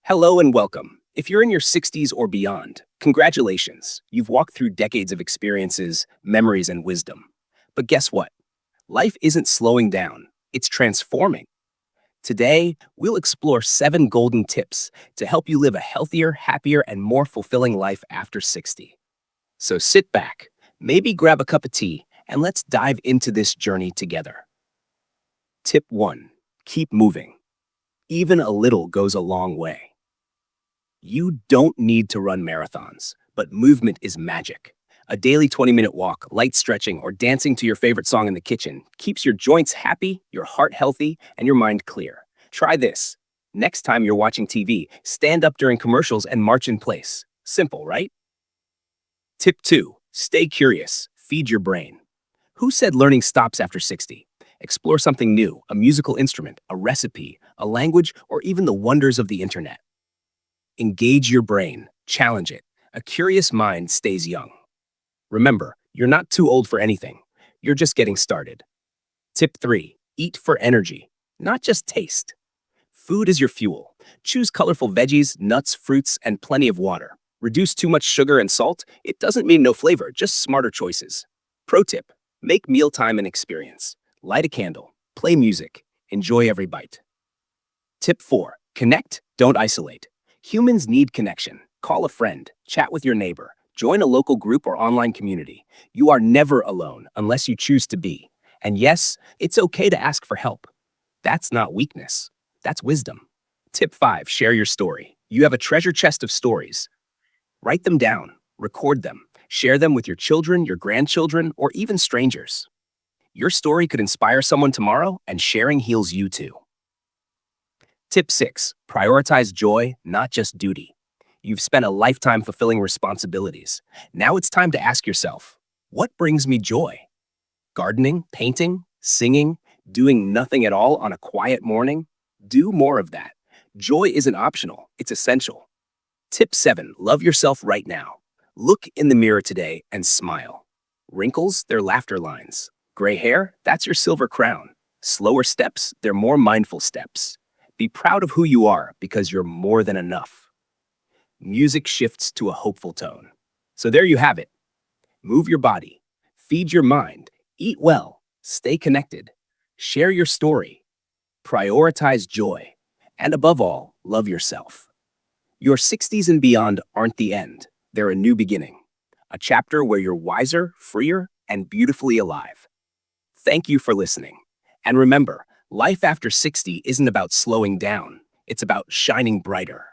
Hello and welcome. If you're in your 60s or beyond, congratulations. You've walked through decades of experiences, memories, and wisdom. But guess what? Life isn't slowing down, it's transforming. Today, we'll explore 7 golden tips to help you live a healthier, happier, and more fulfilling life after 60. So sit back, maybe grab a cup of tea, and let's dive into this journey together. Tip 1: Keep moving. Even a little goes a long way. You don't need to run marathons, but movement is magic. A daily 20-minute walk, light stretching, or dancing to your favorite song in the kitchen keeps your joints happy, your heart healthy, and your mind clear. Try this. Next time you're watching TV, stand up during commercials and march in place. Simple, right? Tip 2: Stay curious. Feed your brain. Who said learning stops after 60? Explore something new, a musical instrument, a recipe, a language, or even the wonders of the internet. Engage your brain, challenge it. A curious mind stays young. Remember, you're not too old for anything. You're just getting started. Tip 3: Eat for energy, not just taste. Food is your fuel. Choose colorful veggies, nuts, fruits, and plenty of water. Reduce too much sugar and salt. It doesn't mean no flavor, just smarter choices. Pro tip: make mealtime an experience. Light a candle, play music, enjoy every bite. Tip 4: Connect, don't isolate. Humans need connection. Call a friend, chat with your neighbor, join a local group or online community. You are never alone unless you choose to be. And yes, it's okay to ask for help. That's not weakness, that's wisdom. Tip 5: Share your story. You have a treasure chest of stories. Write them down, record them, share them with your children, your grandchildren, or even strangers. Your story could inspire someone tomorrow, and sharing heals you too. Tip 6: Prioritize joy, not just duty. You've spent a lifetime fulfilling responsibilities. Now it's time to ask yourself, what brings me joy? Gardening, painting, singing, doing nothing at all on a quiet morning? Do more of that. Joy isn't optional, it's essential. Tip 7: Love yourself right now. Look in the mirror today and smile. Wrinkles, they're laughter lines. Gray hair, that's your silver crown. Slower steps, they're more mindful steps. Be proud of who you are because you're more than enough. Music shifts to a hopeful tone. So there you have it. Move your body, feed your mind, eat well, stay connected, share your story, prioritize joy, and above all, love yourself. Your 60s and beyond aren't the end. They're a new beginning, a chapter where you're wiser, freer, and beautifully alive. Thank you for listening. And remember, life after 60 isn't about slowing down. It's about shining brighter.